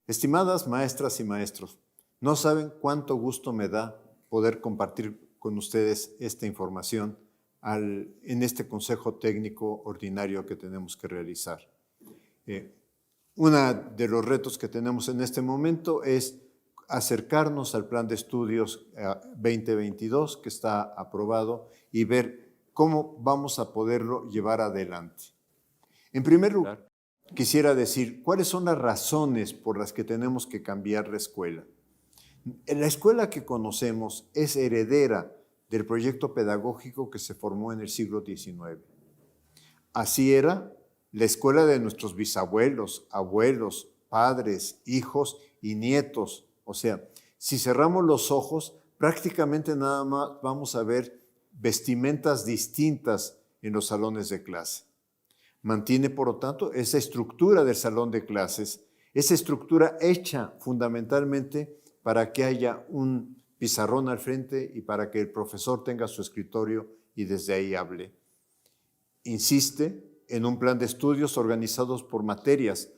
Estimadas maestras y maestros, no saben cuánto gusto me da poder compartir con ustedes esta información en este consejo técnico ordinario que tenemos que realizar. Uno de los retos que tenemos en este momento es acercarnos al plan de estudios 2022 que está aprobado y ver cómo vamos a poderlo llevar adelante. En primer lugar, quisiera decir cuáles son las razones por las que tenemos que cambiar la escuela. La escuela que conocemos es heredera del proyecto pedagógico que se formó en el siglo XIX. Así era la escuela de nuestros bisabuelos, abuelos, padres, hijos y nietos. O sea, si cerramos los ojos, prácticamente nada más vamos a ver vestimentas distintas en los salones de clase. Mantiene, por lo tanto, esa estructura del salón de clases, esa estructura hecha fundamentalmente para que haya un pizarrón al frente y para que el profesor tenga su escritorio y desde ahí hable. Insiste en un plan de estudios organizados por materias,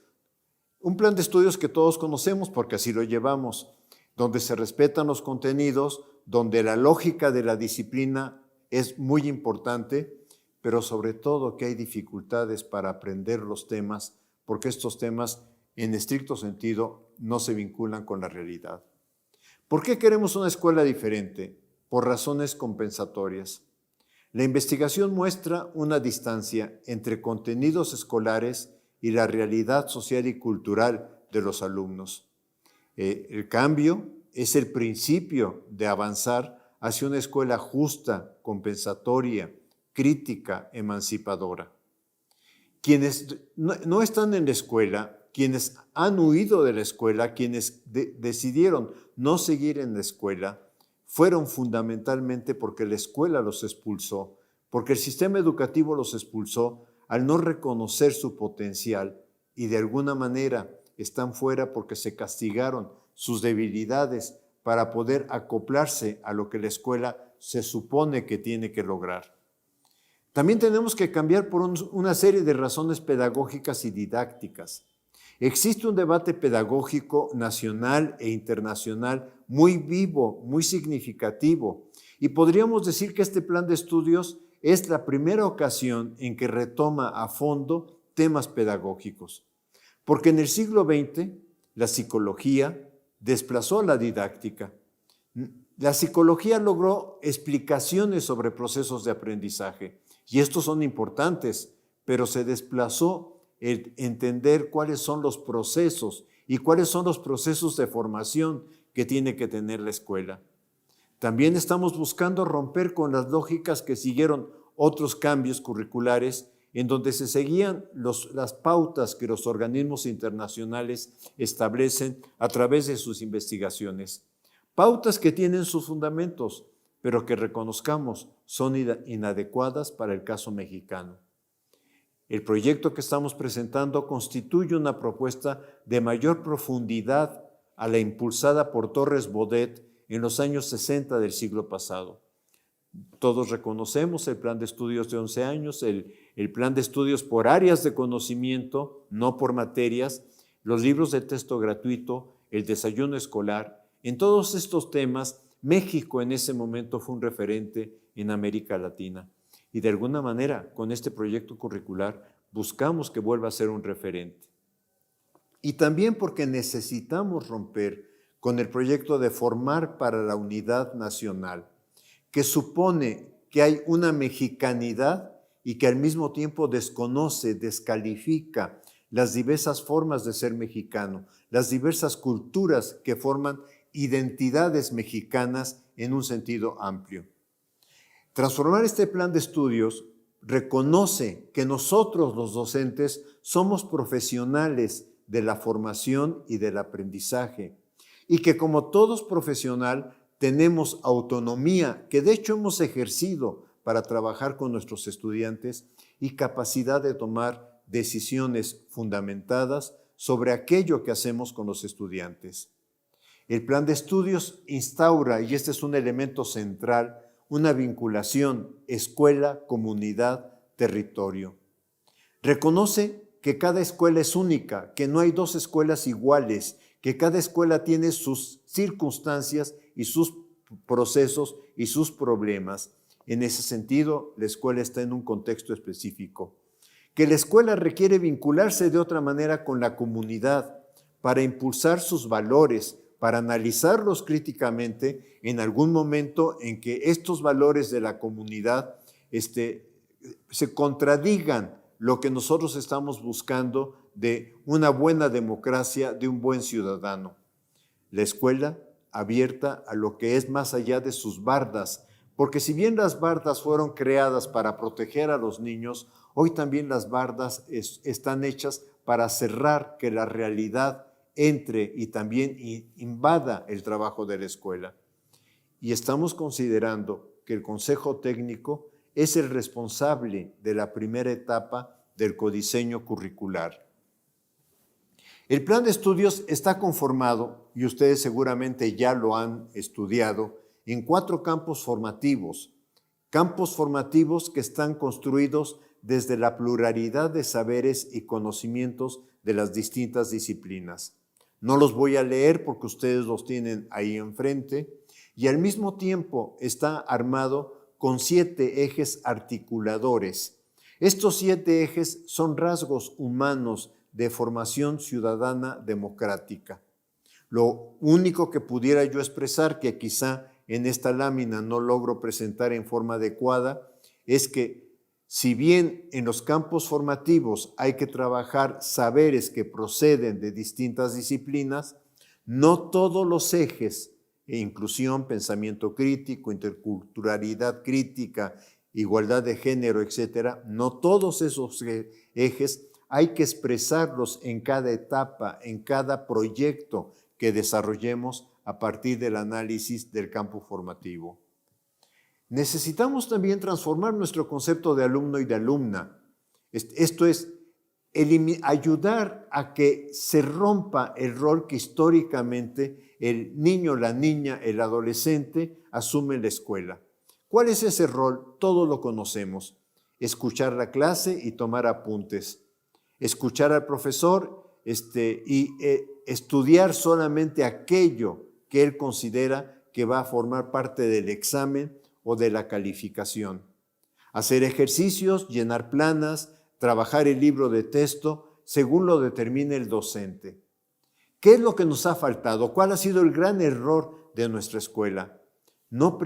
un plan de estudios que todos conocemos porque así lo llevamos, donde se respetan los contenidos, donde la lógica de la disciplina es muy importante, pero sobre todo que hay dificultades para aprender los temas, porque estos temas, en estricto sentido, no se vinculan con la realidad. ¿Por qué queremos una escuela diferente? Por razones compensatorias. La investigación muestra una distancia entre contenidos escolares y la realidad social y cultural de los alumnos. El cambio es el principio de avanzar hacia una escuela justa, compensatoria, crítica, emancipadora. Quienes no están en la escuela, quienes han huido de la escuela, quienes decidieron no seguir en la escuela, fueron fundamentalmente porque la escuela los expulsó, porque el sistema educativo los expulsó al no reconocer su potencial y de alguna manera están fuera porque se castigaron sus debilidades para poder acoplarse a lo que la escuela se supone que tiene que lograr. También tenemos que cambiar por una serie de razones pedagógicas y didácticas. Existe un debate pedagógico nacional e internacional muy vivo, muy significativo, y podríamos decir que este plan de estudios es la primera ocasión en que retoma a fondo temas pedagógicos, porque en el siglo XX la psicología desplazó a la didáctica. La psicología logró explicaciones sobre procesos de aprendizaje, y estos son importantes, pero se desplazó el entender cuáles son los procesos y cuáles son los procesos de formación que tiene que tener la escuela. También estamos buscando romper con las lógicas que siguieron otros cambios curriculares en donde se seguían las pautas que los organismos internacionales establecen a través de sus investigaciones. Pautas que tienen sus fundamentos, pero que reconozcamos son inadecuadas para el caso mexicano. El proyecto que estamos presentando constituye una propuesta de mayor profundidad a la impulsada por Torres Bodet en los años 60 del siglo pasado. Todos reconocemos el plan de estudios de 11 años, el plan de estudios por áreas de conocimiento, no por materias, los libros de texto gratuito, el desayuno escolar. En todos estos temas, México en ese momento fue un referente en América Latina. Y de alguna manera, con este proyecto curricular, buscamos que vuelva a ser un referente. Y también porque necesitamos romper con el proyecto de formar para la unidad nacional, que supone que hay una mexicanidad y que al mismo tiempo desconoce, descalifica las diversas formas de ser mexicano, las diversas culturas que forman identidades mexicanas en un sentido amplio. Transformar este plan de estudios reconoce que nosotros los docentes somos profesionales de la formación y del aprendizaje y que como todos profesional tenemos autonomía que de hecho hemos ejercido para trabajar con nuestros estudiantes y capacidad de tomar decisiones fundamentadas sobre aquello que hacemos con los estudiantes. El plan de estudios instaura, y este es un elemento central, una vinculación escuela, comunidad, territorio. Reconoce que cada escuela es única, que no hay dos escuelas iguales, que cada escuela tiene sus circunstancias y sus procesos y sus problemas. En ese sentido, la escuela está en un contexto específico. Que la escuela requiere vincularse de otra manera con la comunidad para impulsar sus valores, para analizarlos críticamente en algún momento en que estos valores de la comunidad se contradigan lo que nosotros estamos buscando de una buena democracia, de un buen ciudadano. La escuela abierta a lo que es más allá de sus bardas, porque si bien las bardas fueron creadas para proteger a los niños, hoy también las bardas están hechas para cerrar que la realidad entre y también invada el trabajo de la escuela. Y estamos considerando que el Consejo Técnico es el responsable de la primera etapa del codiseño curricular. El plan de estudios está conformado, y ustedes seguramente ya lo han estudiado, en 4 campos formativos que están construidos desde la pluralidad de saberes y conocimientos de las distintas disciplinas. No los voy a leer porque ustedes los tienen ahí enfrente, y al mismo tiempo está armado con 7 ejes articuladores. Estos 7 ejes son rasgos humanos de formación ciudadana democrática. Lo único que pudiera yo expresar, que quizá en esta lámina no logro presentar en forma adecuada, es que si bien en los campos formativos hay que trabajar saberes que proceden de distintas disciplinas, no todos los ejes, inclusión, pensamiento crítico, interculturalidad crítica, igualdad de género, etcétera, no todos esos ejes hay que expresarlos en cada etapa, en cada proyecto que desarrollemos a partir del análisis del campo formativo. Necesitamos también transformar nuestro concepto de alumno y de alumna. Esto es, ayudar a que se rompa el rol que históricamente el niño, la niña, el adolescente asume en la escuela. ¿Cuál es ese rol? Todos lo conocemos. Escuchar la clase y tomar apuntes. Escuchar al profesor y estudiar solamente aquello que él considera que va a formar parte del examen o de la calificación. Hacer ejercicios, llenar planas, trabajar el libro de texto según lo determine el docente. ¿Qué es lo que nos ha faltado? ¿Cuál ha sido el gran error de nuestra escuela? No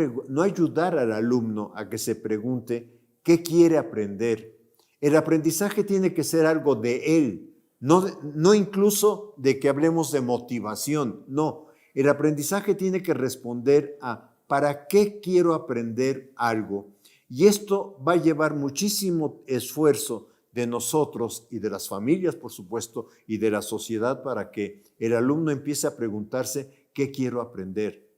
ayudar al alumno a que se pregunte qué quiere aprender. El aprendizaje tiene que ser algo de él, no incluso de que hablemos de motivación, no. El aprendizaje tiene que responder a ¿para qué quiero aprender algo? Y esto va a llevar muchísimo esfuerzo de nosotros y de las familias, por supuesto, y de la sociedad para que el alumno empiece a preguntarse ¿qué quiero aprender?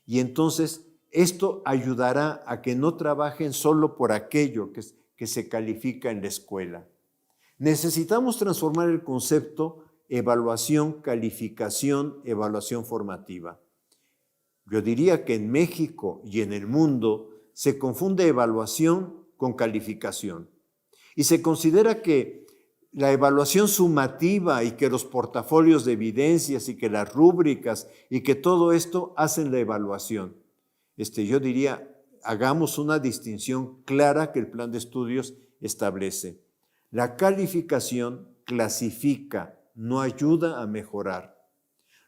Y entonces esto ayudará a que no trabajen solo por aquello que se califica en la escuela. Necesitamos transformar el concepto evaluación, calificación, evaluación formativa. Yo diría que en México y en el mundo se confunde evaluación con calificación y se considera que la evaluación sumativa y que los portafolios de evidencias y que las rúbricas y que todo esto hacen la evaluación. Yo diría, hagamos una distinción clara que el plan de estudios establece. La calificación clasifica, no ayuda a mejorar.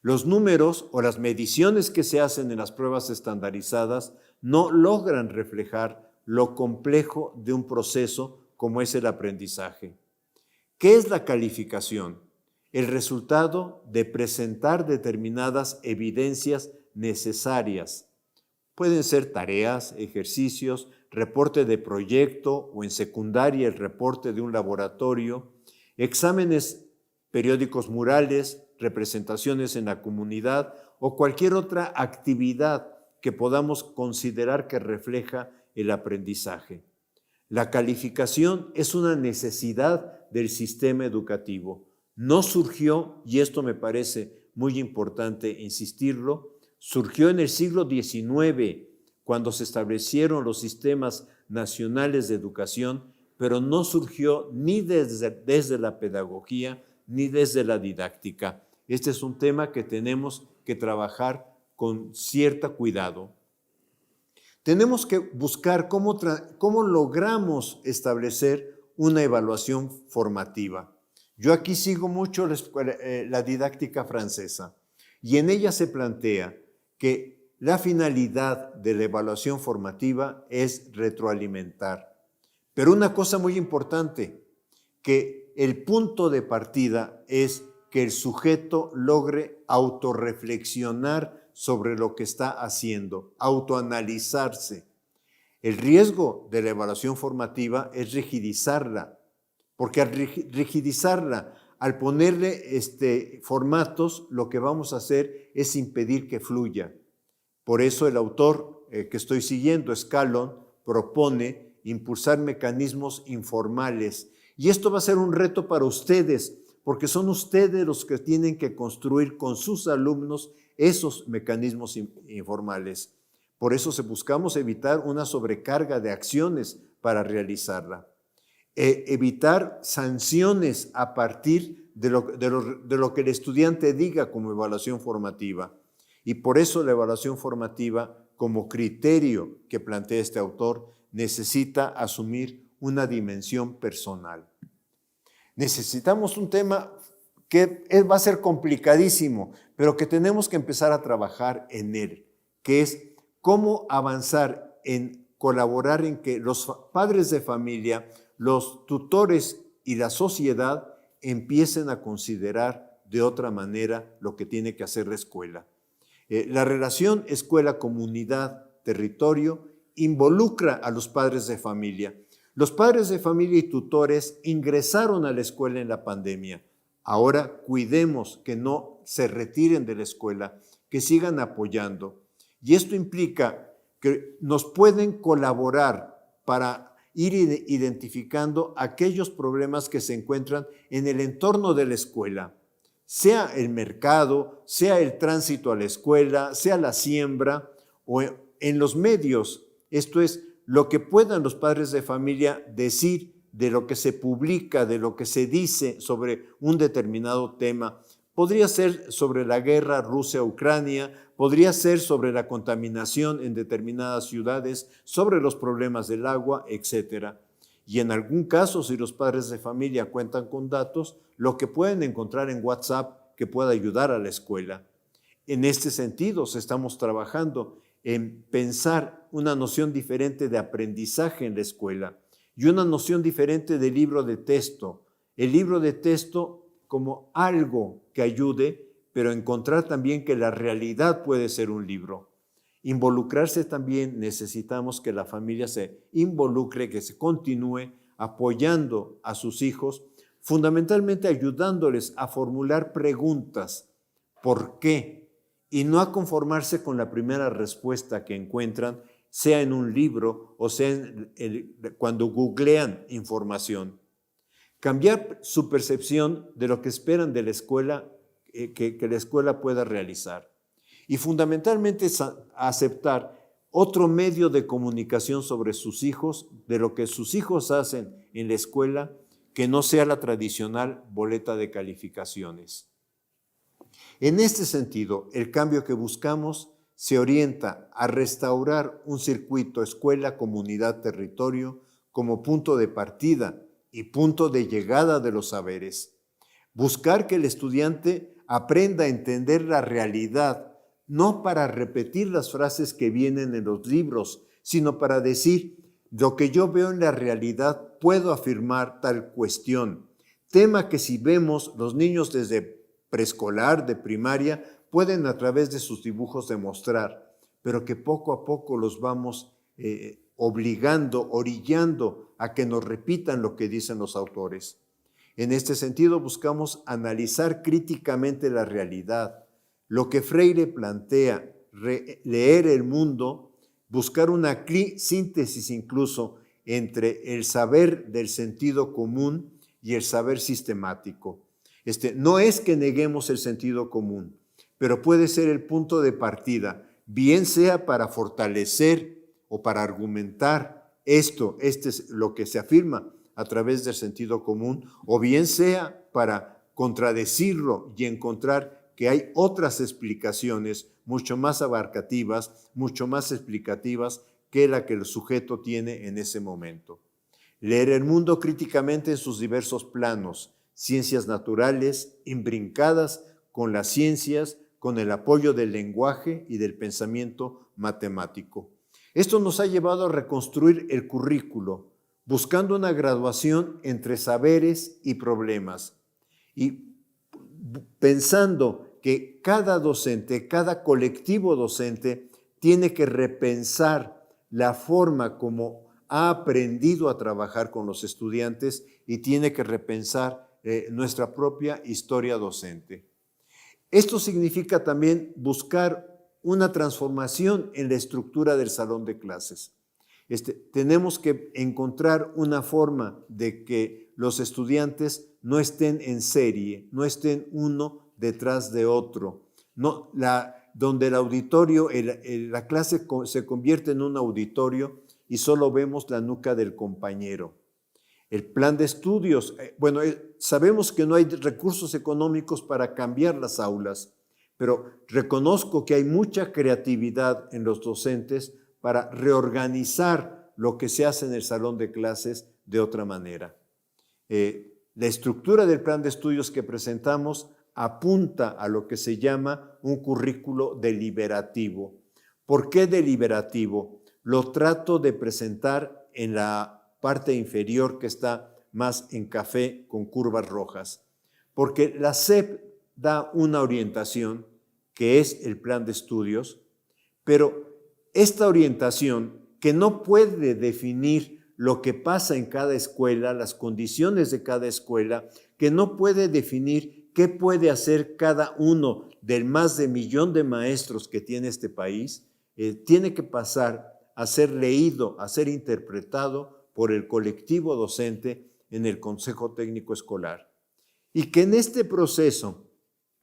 Los números o las mediciones que se hacen en las pruebas estandarizadas no logran reflejar lo complejo de un proceso como es el aprendizaje. ¿Qué es la calificación? El resultado de presentar determinadas evidencias necesarias. Pueden ser tareas, ejercicios, reporte de proyecto o en secundaria el reporte de un laboratorio, exámenes periódicos murales, representaciones en la comunidad o cualquier otra actividad que podamos considerar que refleja el aprendizaje. La calificación es una necesidad del sistema educativo. No surgió, y esto me parece muy importante insistirlo, surgió en el siglo XIX, cuando se establecieron los sistemas nacionales de educación, pero no surgió ni desde la pedagogía ni desde la didáctica. Este es un tema que tenemos que trabajar con cierto cuidado. Tenemos que buscar cómo logramos establecer una evaluación formativa. Yo aquí sigo mucho la didáctica francesa y en ella se plantea que la finalidad de la evaluación formativa es retroalimentar. Pero una cosa muy importante, que el punto de partida es que el sujeto logre autorreflexionar sobre lo que está haciendo, autoanalizarse. El riesgo de la evaluación formativa es rigidizarla, porque al rigidizarla, al ponerle formatos, lo que vamos a hacer es impedir que fluya. Por eso el autor que estoy siguiendo, Scallon, propone impulsar mecanismos informales. Y esto va a ser un reto para ustedes, porque son ustedes los que tienen que construir con sus alumnos esos mecanismos informales. Por eso buscamos evitar una sobrecarga de acciones para realizarla. Evitar sanciones a partir de lo que el estudiante diga como evaluación formativa. Y por eso la evaluación formativa, como criterio que plantea este autor, necesita asumir una dimensión personal. Necesitamos un tema que va a ser complicadísimo, pero que tenemos que empezar a trabajar en él, que es cómo avanzar en colaborar en que los padres de familia, los tutores y la sociedad empiecen a considerar de otra manera lo que tiene que hacer la escuela. La relación escuela-comunidad-territorio involucra a los padres de familia. Los padres de familia y tutores ingresaron a la escuela en la pandemia. Ahora cuidemos que no se retiren de la escuela, que sigan apoyando. Y esto implica que nos pueden colaborar para ir identificando aquellos problemas que se encuentran en el entorno de la escuela, sea el mercado, sea el tránsito a la escuela, sea la siembra o en los medios. Esto es lo que puedan los padres de familia decir de lo que se publica, de lo que se dice sobre un determinado tema. Podría ser sobre la guerra Rusia-Ucrania, podría ser sobre la contaminación en determinadas ciudades, sobre los problemas del agua, etc. Y en algún caso, si los padres de familia cuentan con datos, lo que pueden encontrar en WhatsApp que pueda ayudar a la escuela. En este sentido, estamos trabajando en pensar una noción diferente de aprendizaje en la escuela y una noción diferente de libro de texto. El libro de texto como algo que ayude, pero encontrar también que la realidad puede ser un libro. Involucrarse también, necesitamos que la familia se involucre, que se continúe apoyando a sus hijos, fundamentalmente ayudándoles a formular preguntas. ¿Por qué? Y no a conformarse con la primera respuesta que encuentran, sea en un libro o sea cuando googlean información. Cambiar su percepción de lo que esperan de la escuela, que la escuela pueda realizar. Y fundamentalmente aceptar otro medio de comunicación sobre sus hijos, de lo que sus hijos hacen en la escuela, que no sea la tradicional boleta de calificaciones. En este sentido, el cambio que buscamos se orienta a restaurar un circuito escuela, comunidad, territorio como punto de partida y punto de llegada de los saberes. Buscar que el estudiante aprenda a entender la realidad, no para repetir las frases que vienen en los libros, sino para decir, lo que yo veo en la realidad, puedo afirmar tal cuestión. Tema que si vemos los niños desde preescolar, de primaria, pueden a través de sus dibujos demostrar, pero que poco a poco los vamos obligando, orillando a que nos repitan lo que dicen los autores. En este sentido, buscamos analizar críticamente la realidad, lo que Freire plantea, leer el mundo, buscar una síntesis incluso entre el saber del sentido común y el saber sistemático. No es que neguemos el sentido común, pero puede ser el punto de partida, bien sea para fortalecer o para argumentar este es lo que se afirma a través del sentido común, o bien sea para contradecirlo y encontrar que hay otras explicaciones mucho más abarcativas, mucho más explicativas que la que el sujeto tiene en ese momento. Leer el mundo críticamente en sus diversos planos, ciencias naturales, imbrincadas con las ciencias, con el apoyo del lenguaje y del pensamiento matemático. Esto nos ha llevado a reconstruir el currículo, buscando una graduación entre saberes y problemas, y pensando que cada docente, cada colectivo docente, tiene que repensar la forma como ha aprendido a trabajar con los estudiantes y tiene que repensar nuestra propia historia docente. Esto significa también buscar una transformación en la estructura del salón de clases. Tenemos que encontrar una forma de que los estudiantes no estén en serie, no estén uno detrás de otro, donde el auditorio, la clase se convierte en un auditorio y solo vemos la nuca del compañero. El plan de estudios, sabemos que no hay recursos económicos para cambiar las aulas, pero reconozco que hay mucha creatividad en los docentes para reorganizar lo que se hace en el salón de clases de otra manera. La estructura del plan de estudios que presentamos apunta a lo que se llama un currículo deliberativo. ¿Por qué deliberativo? Lo trato de presentar en la parte inferior que está más en café con curvas rojas, porque la SEP da una orientación que es el plan de estudios, pero esta orientación que no puede definir lo que pasa en cada escuela, las condiciones de cada escuela, que no puede definir qué puede hacer cada uno del más de 1 millón de maestros que tiene este país, tiene que pasar a ser leído, a ser interpretado por el colectivo docente en el Consejo Técnico Escolar. Y que en este proceso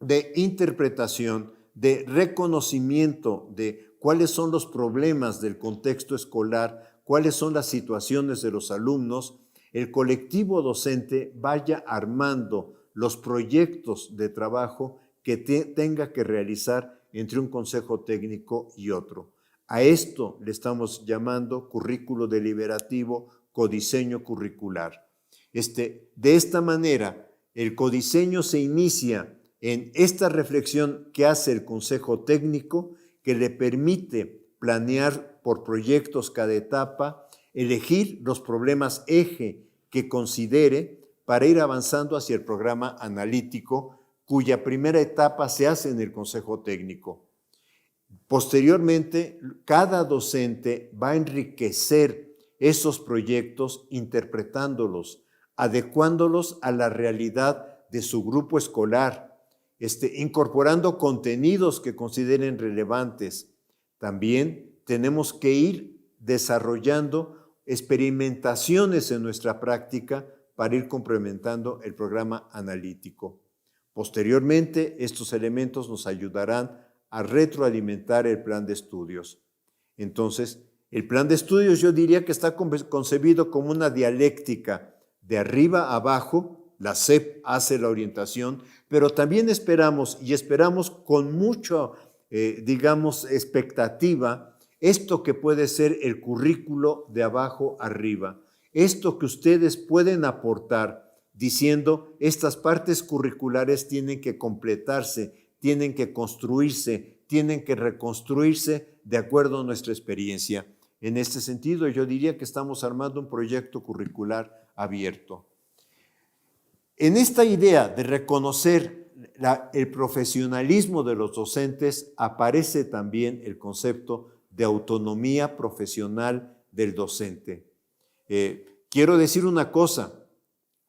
de interpretación, de reconocimiento de cuáles son los problemas del contexto escolar, cuáles son las situaciones de los alumnos, el colectivo docente vaya armando los proyectos de trabajo que tenga que realizar entre un consejo técnico y otro. A esto le estamos llamando currículo deliberativo, codiseño curricular. De esta manera, el codiseño se inicia en esta reflexión que hace el consejo técnico, que le permite planear por proyectos cada etapa, elegir los problemas eje que considere para ir avanzando hacia el programa analítico, cuya primera etapa se hace en el consejo técnico. Posteriormente, cada docente va a enriquecer esos proyectos interpretándolos, adecuándolos a la realidad de su grupo escolar, incorporando contenidos que consideren relevantes. También tenemos que ir desarrollando experimentaciones en nuestra práctica para ir complementando el programa analítico. Posteriormente, estos elementos nos ayudarán a retroalimentar el plan de estudios. Entonces, el plan de estudios yo diría que está concebido como una dialéctica de arriba a abajo. La SEP hace la orientación, pero también esperamos con mucha, expectativa, esto que puede ser el currículo de abajo arriba, esto que ustedes pueden aportar diciendo estas partes curriculares tienen que completarse, tienen que construirse, tienen que reconstruirse de acuerdo a nuestra experiencia. En este sentido, yo diría que estamos armando un proyecto curricular abierto. En esta idea de reconocer el profesionalismo de los docentes aparece también el concepto de autonomía profesional del docente. Quiero decir una cosa,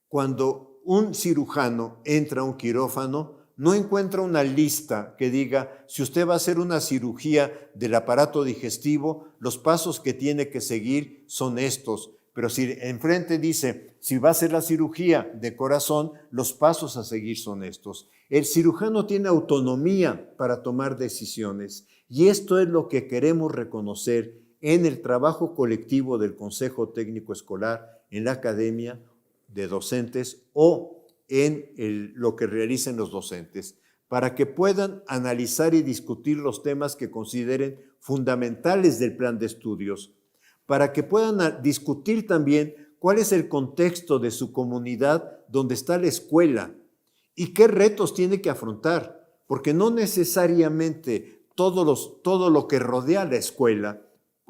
cuando un cirujano entra a un quirófano, no encuentra una lista que diga, si usted va a hacer una cirugía del aparato digestivo, los pasos que tiene que seguir son estos. Pero si enfrente dice, si va a hacer la cirugía de corazón, los pasos a seguir son estos. El cirujano tiene autonomía para tomar decisiones y esto es lo que queremos reconocer en el trabajo colectivo del Consejo Técnico Escolar, en la academia de docentes o en lo que realicen los docentes, para que puedan analizar y discutir los temas que consideren fundamentales del plan de estudios, para que puedan discutir también cuál es el contexto de su comunidad donde está la escuela y qué retos tiene que afrontar, porque no necesariamente todo lo que rodea la escuela,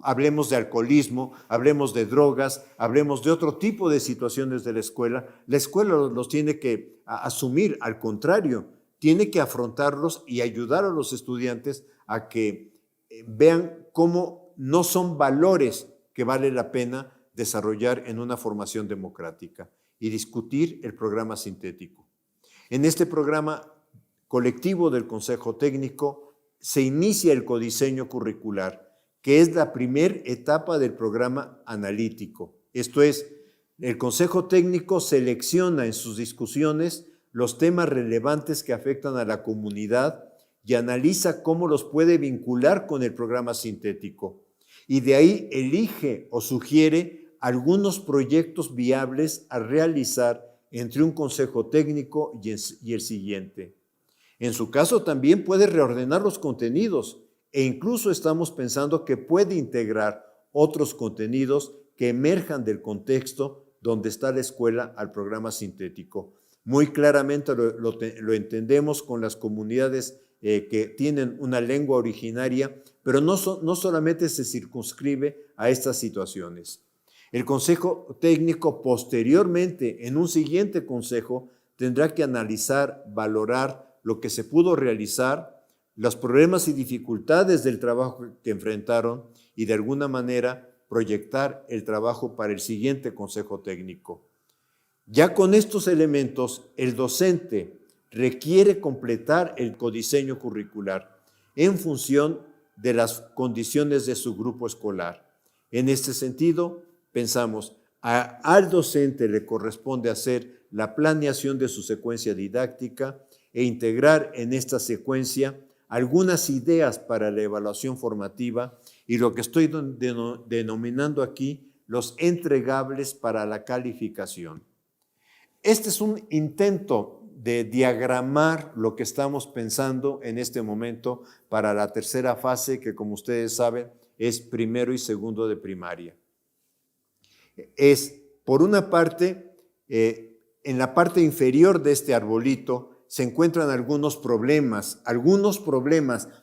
hablemos de alcoholismo, hablemos de drogas, hablemos de otro tipo de situaciones de la escuela los tiene que asumir, al contrario, tiene que afrontarlos y ayudar a los estudiantes a que vean cómo no son valores que vale la pena desarrollar en una formación democrática y discutir el programa sintético. En este programa colectivo del Consejo Técnico se inicia el codiseño curricular, que es la primera etapa del programa analítico. Esto es, el Consejo Técnico selecciona en sus discusiones los temas relevantes que afectan a la comunidad y analiza cómo los puede vincular con el programa sintético. Y de ahí elige o sugiere algunos proyectos viables a realizar entre un consejo técnico y el siguiente. En su caso también puede reordenar los contenidos e incluso estamos pensando que puede integrar otros contenidos que emerjan del contexto donde está la escuela al programa sintético. Muy claramente lo entendemos con las comunidades que tienen una lengua originaria, pero no solamente se circunscribe a estas situaciones. El Consejo Técnico posteriormente, en un siguiente consejo, tendrá que analizar, valorar lo que se pudo realizar, los problemas y dificultades del trabajo que enfrentaron y de alguna manera proyectar el trabajo para el siguiente Consejo Técnico. Ya con estos elementos, el docente requiere completar el codiseño curricular en función de las condiciones de su grupo escolar. En este sentido, pensamos, al docente le corresponde hacer la planeación de su secuencia didáctica e integrar en esta secuencia algunas ideas para la evaluación formativa y lo que estoy denominando aquí los entregables para la calificación. Este es un intento de diagramar lo que estamos pensando en este momento para la tercera fase, que como ustedes saben es primero y segundo de primaria. Es, por una parte, en la parte inferior de este arbolito se encuentran algunos problemas,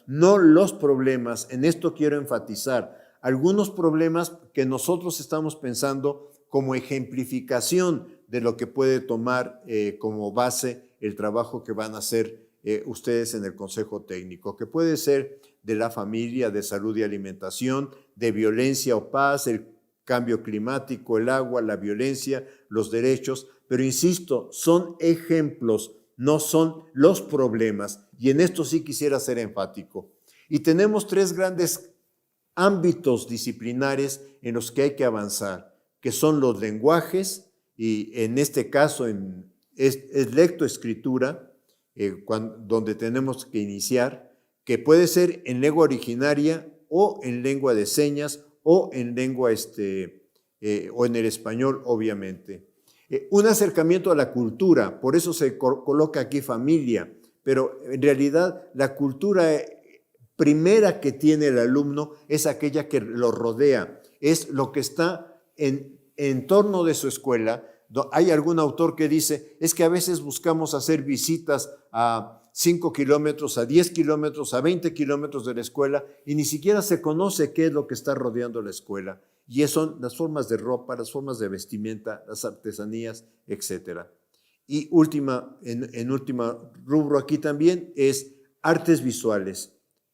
no los problemas, en esto quiero enfatizar, algunos problemas que nosotros estamos pensando como ejemplificación de lo que puede tomar como base el trabajo que van a hacer ustedes en el Consejo Técnico, que puede ser de la familia, de salud y alimentación, de violencia o paz, el cambio climático, el agua, la violencia, los derechos, pero insisto, son ejemplos, no son los problemas, y en esto sí quisiera ser enfático. Y tenemos tres grandes ámbitos disciplinares en los que hay que avanzar, que son los lenguajes, y en este caso es lectoescritura, donde tenemos que iniciar, que puede ser en lengua originaria o en lengua de señas o en lengua o en el español, obviamente. Un acercamiento a la cultura, por eso se coloca aquí familia, pero en realidad la cultura primera que tiene el alumno es aquella que lo rodea, es lo que está en torno de su escuela. Hay algún autor que dice, es que a veces buscamos hacer visitas a 5 kilómetros, a 10 kilómetros, a 20 kilómetros de la escuela y ni siquiera se conoce qué es lo que está rodeando la escuela. Y eso son las formas de ropa, las formas de vestimenta, las artesanías, etc. Y en última rubro aquí también es artes visuales,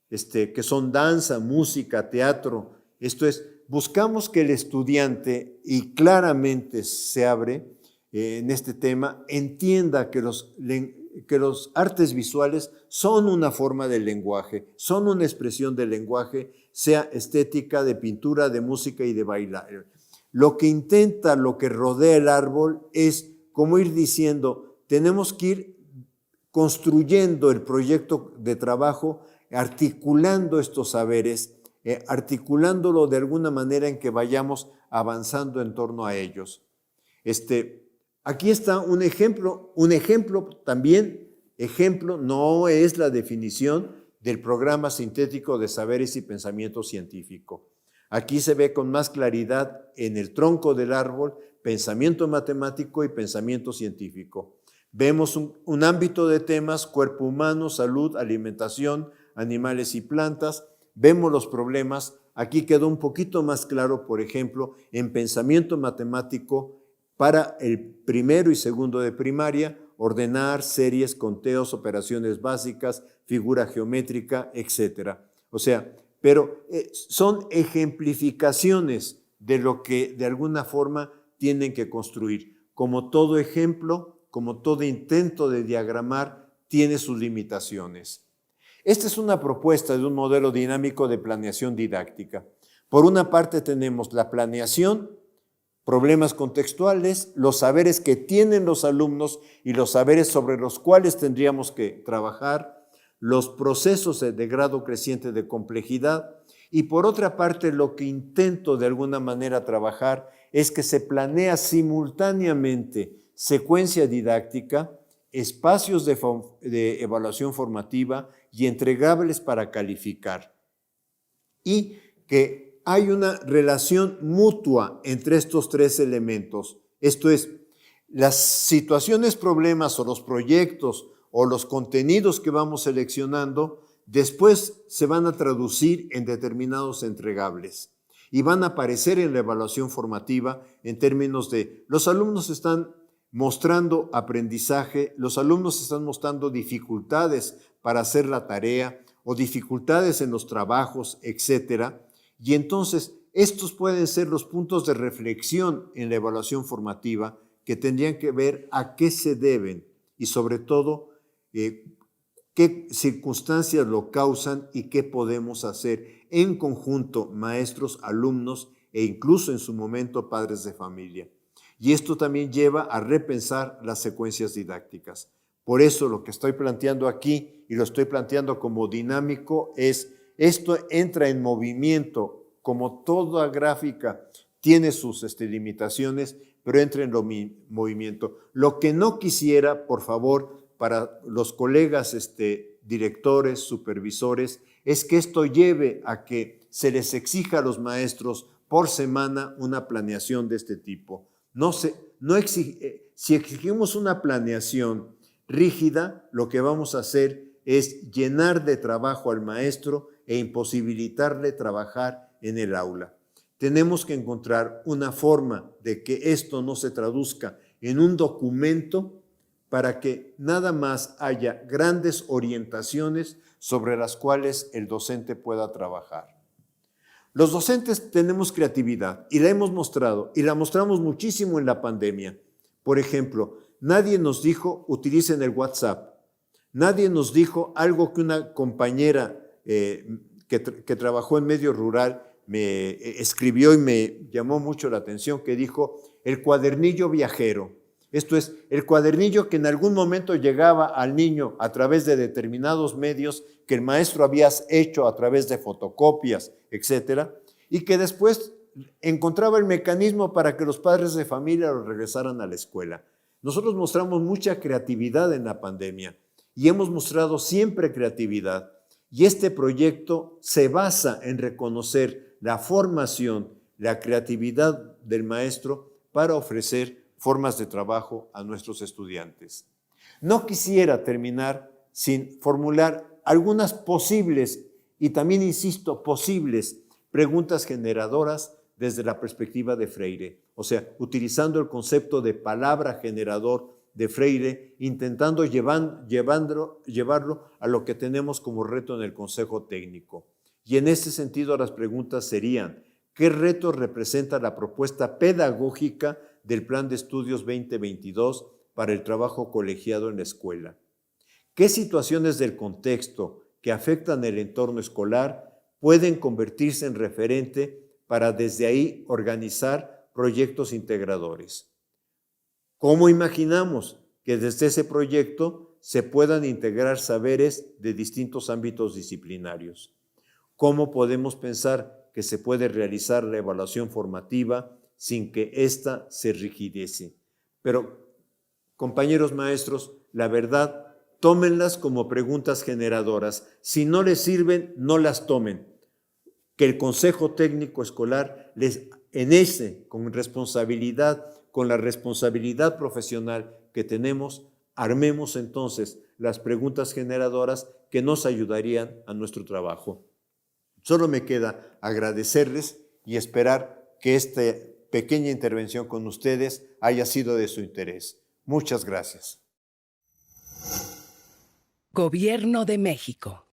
que son danza, música, teatro. Esto es, buscamos que el estudiante, y claramente se abre en este tema, entienda que los artes visuales son una forma del lenguaje, son una expresión del lenguaje, sea estética, de pintura, de música y de bailar. Lo que rodea el árbol es como ir diciendo, tenemos que ir construyendo el proyecto de trabajo, articulando estos saberes, articulándolo de alguna manera en que vayamos avanzando en torno a ellos. Aquí está un ejemplo también Ejemplo no es la definición del programa sintético de saberes y pensamiento científico. Aquí se ve con más claridad en el tronco del árbol pensamiento matemático y pensamiento científico. Vemos un ámbito de temas: cuerpo humano, salud, alimentación, animales y plantas. Vemos los problemas. Aquí quedó un poquito más claro, por ejemplo, en pensamiento matemático para el primero y segundo de primaria, ordenar, series, conteos, operaciones básicas, figura geométrica, etc. O sea, pero son ejemplificaciones de lo que de alguna forma tienen que construir. Como todo ejemplo, como todo intento de diagramar, tiene sus limitaciones. Esta es una propuesta de un modelo dinámico de planeación didáctica. Por una parte tenemos la planeación, problemas contextuales, los saberes que tienen los alumnos y los saberes sobre los cuales tendríamos que trabajar, los procesos de grado creciente de complejidad, y por otra parte lo que intento de alguna manera trabajar es que se planea simultáneamente secuencia didáctica, espacios de evaluación formativa y entregables para calificar, y que hay una relación mutua entre estos tres elementos. Esto es, las situaciones, problemas o los proyectos o los contenidos que vamos seleccionando después se van a traducir en determinados entregables y van a aparecer en la evaluación formativa en términos de los alumnos están mostrando aprendizaje, los alumnos están mostrando dificultades para hacer la tarea o dificultades en los trabajos, etcétera. Y entonces estos pueden ser los puntos de reflexión en la evaluación formativa que tendrían que ver a qué se deben y sobre todo qué circunstancias lo causan y qué podemos hacer en conjunto maestros, alumnos e incluso en su momento padres de familia. Y esto también lleva a repensar las secuencias didácticas. Por eso lo que estoy planteando aquí y lo estoy planteando como dinámico es esto entra en movimiento, como toda gráfica tiene sus limitaciones, pero entra en movimiento. Lo que no quisiera, por favor, para los colegas directores, supervisores, es que esto lleve a que se les exija a los maestros por semana una planeación de este tipo. Si exigimos una planeación rígida, lo que vamos a hacer es llenar de trabajo al maestro e imposibilitarle trabajar en el aula. Tenemos que encontrar una forma de que esto no se traduzca en un documento para que nada más haya grandes orientaciones sobre las cuales el docente pueda trabajar. Los docentes tenemos creatividad y la hemos mostrado y la mostramos muchísimo en la pandemia. Por ejemplo, nadie nos dijo utilicen el WhatsApp. Nadie nos dijo algo que una compañera que trabajó en medio rural me escribió y me llamó mucho la atención, que dijo el cuadernillo viajero. Esto es, el cuadernillo que en algún momento llegaba al niño a través de determinados medios que el maestro había hecho a través de fotocopias, etcétera, y que después encontraba el mecanismo para que los padres de familia lo regresaran a la escuela. Nosotros mostramos mucha creatividad en la pandemia y hemos mostrado siempre creatividad. Y este proyecto se basa en reconocer la formación, la creatividad del maestro para ofrecer formas de trabajo a nuestros estudiantes. No quisiera terminar sin formular algunas posibles, y también insisto, posibles preguntas generadoras desde la perspectiva de Freire. O sea, utilizando el concepto de palabra generador de Freire, intentando llevarlo a lo que tenemos como reto en el Consejo Técnico. Y en este sentido las preguntas serían, ¿qué reto representa la propuesta pedagógica del Plan de Estudios 2022 para el trabajo colegiado en la escuela? ¿Qué situaciones del contexto que afectan el entorno escolar pueden convertirse en referente para desde ahí organizar proyectos integradores? ¿Cómo imaginamos que desde ese proyecto se puedan integrar saberes de distintos ámbitos disciplinarios? ¿Cómo podemos pensar que se puede realizar la evaluación formativa sin que ésta se rigidece? Pero, compañeros maestros, la verdad tómenlas como preguntas generadoras. Si no les sirven, no las tomen. Que el Consejo Técnico Escolar con responsabilidad, con la responsabilidad profesional que tenemos, armemos entonces las preguntas generadoras que nos ayudarían a nuestro trabajo. Solo me queda agradecerles y esperar que esta pequeña intervención con ustedes haya sido de su interés. Muchas gracias. Gobierno de México.